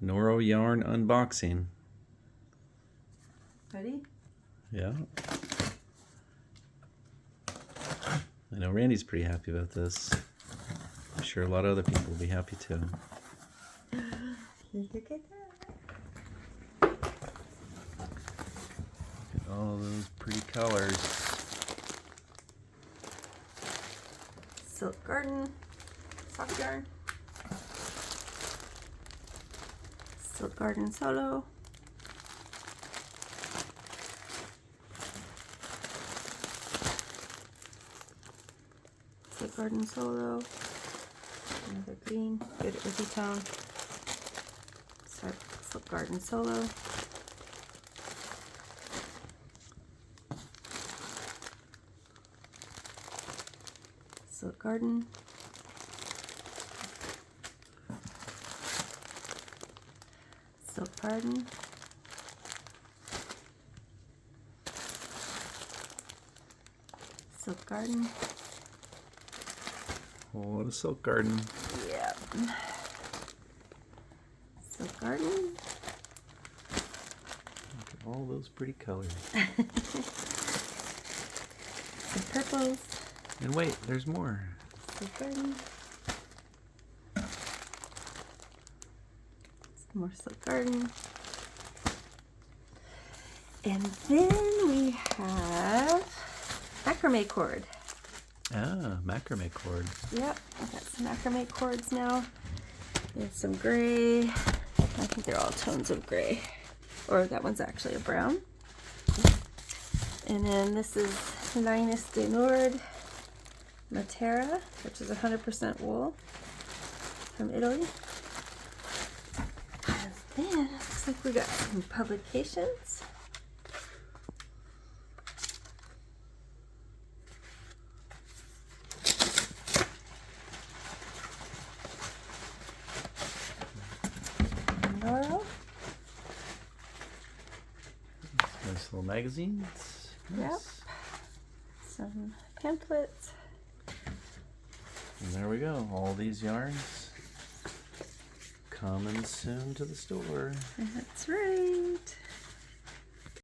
Noro Yarn unboxing. Ready? Yeah. I know Randy's pretty happy about this. I'm sure a lot of other people will be happy too. Look at that. Look at all those pretty colors. Silk Garden, soft yarn. Silk Garden Solo. Silk Garden Solo. Another green, good earthy tone. Silk Garden Solo. Silk Garden. Silk Garden. Silk Garden. Oh, what a silk garden. Yeah. Silk Garden. Look at all those pretty colors. Some purples. And wait, there's more. Silk Garden. Some more Silk Garden. And then we have macrame cord. Ah, macrame cord. Yep, I've got some macrame cords now. There's some gray. I think they're all tones of gray. Or that one's actually a brown. And then this is Linus de Nord Matera, which is 100% wool from Italy. And then it looks like we got some publications. Noro. Nice little magazines. Nice. Yep. Some pamphlets. And there we go. All these yarns coming soon to the store. That's right.